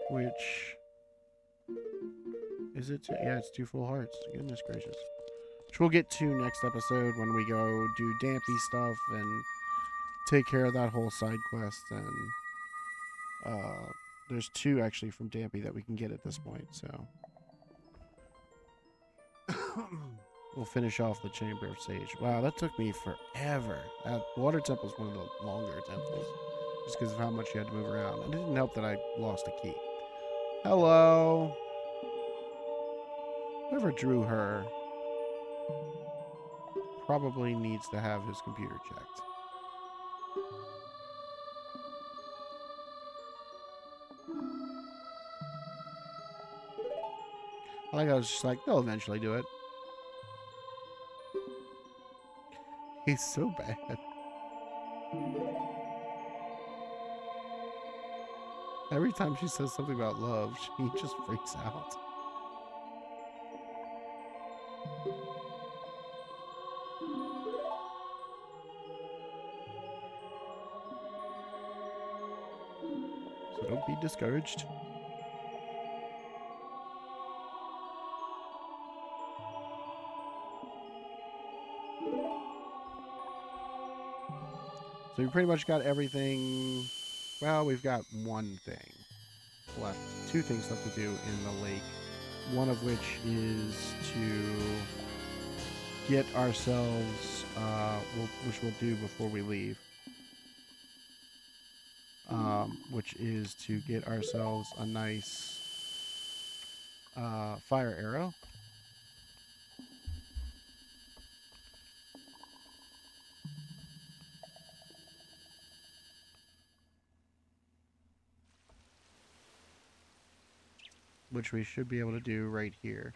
Which is it? Yeah, it's 2 full hearts. Goodness gracious. Which we'll get to next episode when we go do Dampy stuff and take care of that whole side quest. And there's 2 actually from Dampy that we can get at this point. So we'll finish off the Chamber of Sage. Wow, that took me forever. That Water Temple is one of the longer temples. Just because of how much you had to move around. And it didn't help that I lost a key. Hello. Whoever drew her probably needs to have his computer checked. I was just like, they'll eventually do it. He's so bad. Every time she says something about love, she just freaks out. So don't be discouraged. So we pretty much got everything. Well, we've got one thing left. 2 things left to do in the lake. One of which is to get ourselves, which we'll do before we leave. Which is to get ourselves a nice fire arrow. Which we should be able to do right here.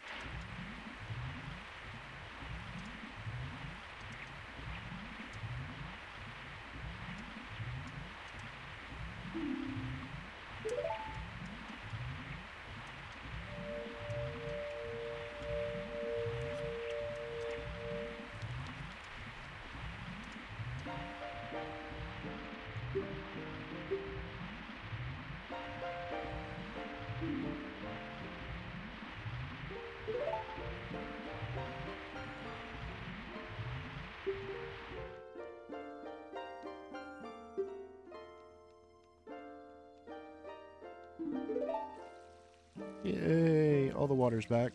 Yay! All the water's back.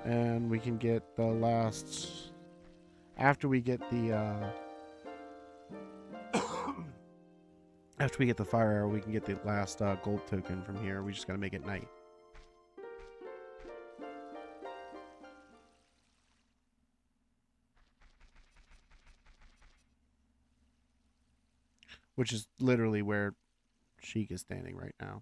And we can get the last... After we get the... After we get the fire arrow, we can get the last gold token from here. We just gotta make it night. Which is literally where Sheik is standing right now.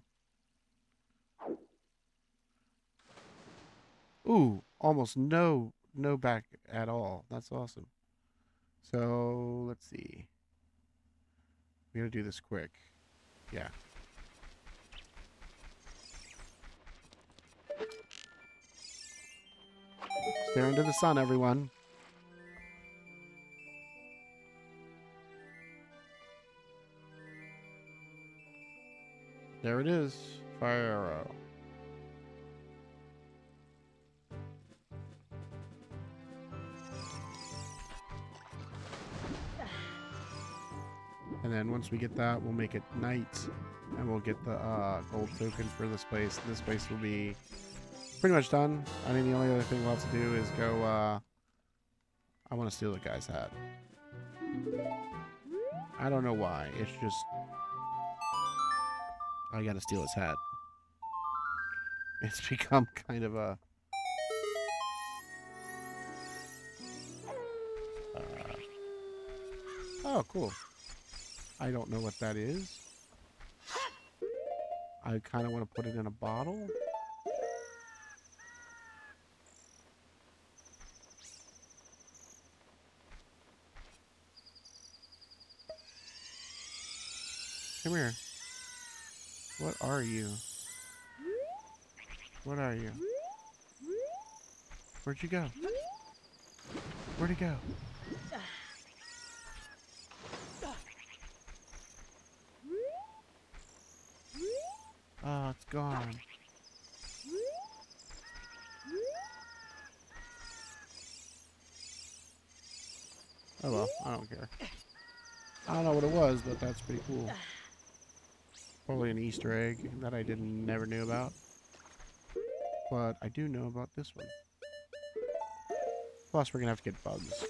Ooh, almost no back at all. That's awesome. So, let's see. We gotta do this quick. Yeah. Stare into the sun, everyone. There it is. Fire arrow. And then once we get that, we'll make it night. And we'll get the gold token for this place. This place will be pretty much done. I mean, the only other thing we'll have to do is go... I want to steal the guy's hat. I don't know why. It's just... I gotta steal his hat. It's become kind of a... oh, cool. I don't know what that is. I kind of want to put it in a bottle. Come here. What are you? What are you? Where'd you go? Where'd he go? Oh, it's gone. Oh well, I don't care. I don't know what it was, but that's pretty cool. Probably an Easter egg that I never knew about. But I do know about this one. Plus, we're gonna have to get bugs.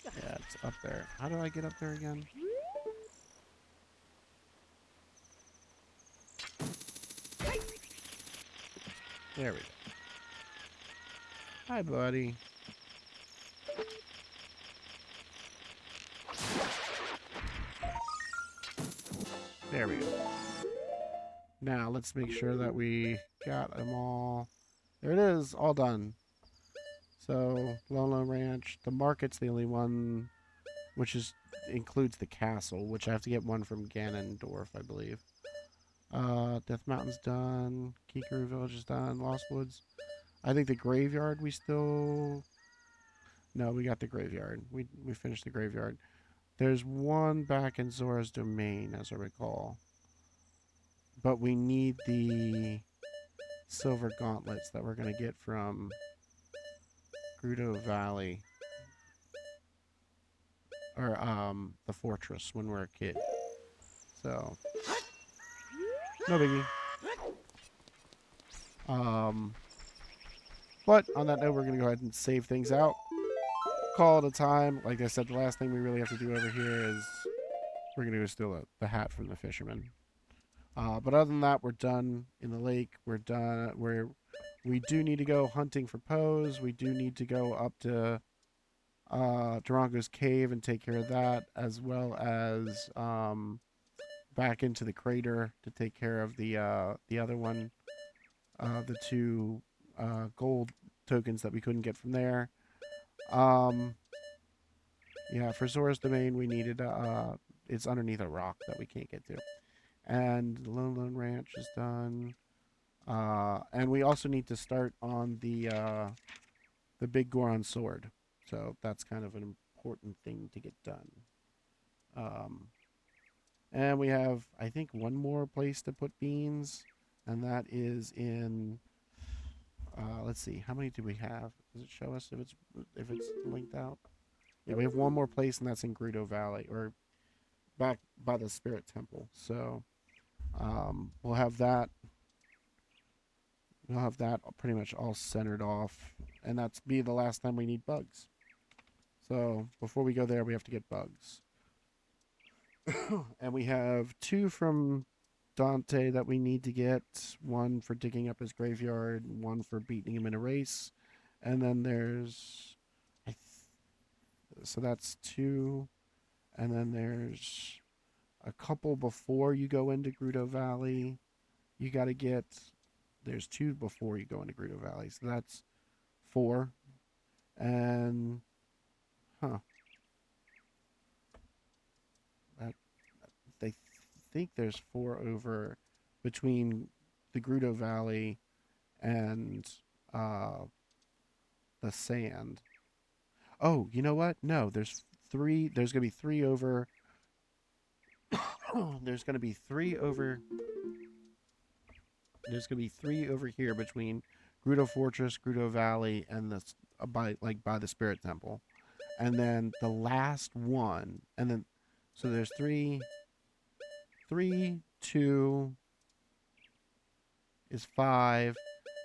Yeah, it's up there. How do I get up there again? There we go. Hi, buddy. There we go. Now, let's make sure that we got them all. There it is, all done. So, Lone Ranch. The market's the only one, which includes the castle, which I have to get one from Ganondorf, I believe. Death Mountain's done. Kikaru Village is done. Lost Woods. I think the graveyard we still... No, we got the graveyard. We finished the graveyard. There's one back in Zora's Domain, as I recall. But we need the silver gauntlets that we're going to get from Gerudo Valley. Or, the fortress when we're a kid. So, no biggie. But on that note, we're going to go ahead and save things out. Call it a time. Like I said, the last thing we really have to do over here is we're going to go steal the hat from the fisherman. But other than that, we're done in the lake. We're done. We do need to go hunting for Poes. We do need to go up to Durango's cave and take care of that, as well as back into the crater to take care of the other one, the two gold tokens that we couldn't get from there. Yeah, for Zora's Domain, we needed it's underneath a rock that we can't get to. And Lone Ranch is done. And we also need to start on the Big Goron sword. So that's kind of an important thing to get done. And we have, I think, one more place to put beans, and that is in... let's see, how many do we have? Does it show us if it's linked out? Yeah, we have one more place, and that's in Gerudo Valley, or back by the Spirit Temple. So we'll have that. We'll have that pretty much all centered off, and that's be the last time we need bugs. So before we go there, we have to get bugs. And we have 2 from Dante that we need to get. 1 for digging up his graveyard, 1 for beating him in a race. And then there's... so that's 2. And then there's a couple before you go into Gerudo Valley. You got to get... There's 2 before you go into Gerudo Valley. So that's 4. And... Huh. They think there's 4 over between the Gerudo Valley and the sand. Oh, you know what? No, there's 3. There's going to be 3 over there's going to be three over. There's going to be three over here between Grudo Fortress, Grudo Valley, and the by the Spirit Temple, and then the last one, and then so there's three, two is five.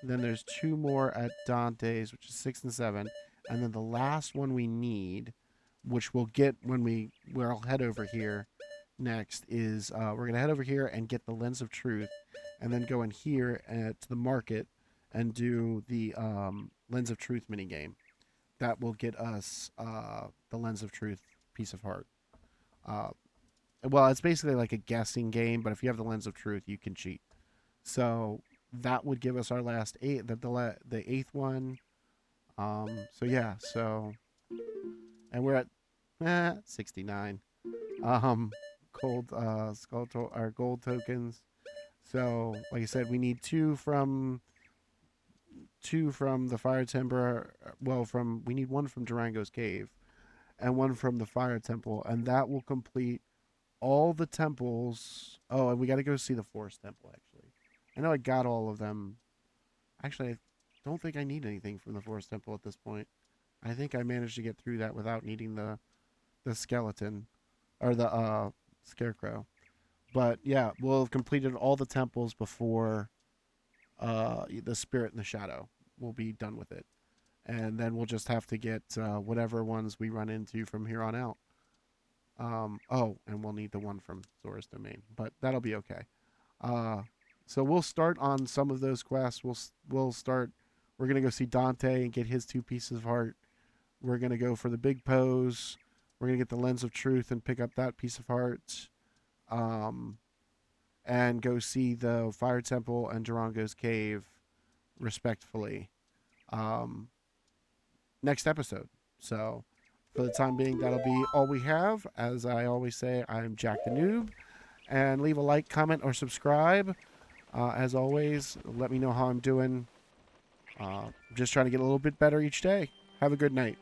Then there's two more at Dante's, which is 6 and 7, and then the last one we need, which we'll get when we'll head over here next, is we're gonna head over here and get the Lens of Truth, and then go in here to the market and do the Lens of Truth mini game. That will get us the Lens of Truth piece of heart. Uh, well, it's basically like a guessing game, but if you have the Lens of Truth, you can cheat. So that would give us our last eight, the eighth one. So yeah, and we're at 69. Gold our gold tokens. So like I said, we need two from the Fire Timber. Well, we need one from Durango's Cave, and one from the Fire Temple, and that will complete all the temples. Oh, and we got to go see the Forest Temple. Actually, I know I got all of them. Actually, I don't think I need anything from the Forest Temple at this point. I think I managed to get through that without needing the skeleton or the scarecrow. But yeah, we'll have completed all the temples before the Spirit and the Shadow. We'll be done with it, and then we'll just have to get whatever ones we run into from here on out. Oh, and we'll need the one from Zora's Domain, but that'll be okay. So we'll start on some of those quests. We'll start. We're gonna go see Dante and get his two pieces of heart. We're gonna go for the big pose. We're gonna get the Lens of Truth and pick up that piece of heart. And go see the Fire Temple and Durango's Cave, respectfully. Next episode. So for the time being, that'll be all we have. As I always say, I'm Jack the Noob. And leave a like, comment, or subscribe. As always, let me know how I'm doing. Just trying to get a little bit better each day. Have a good night.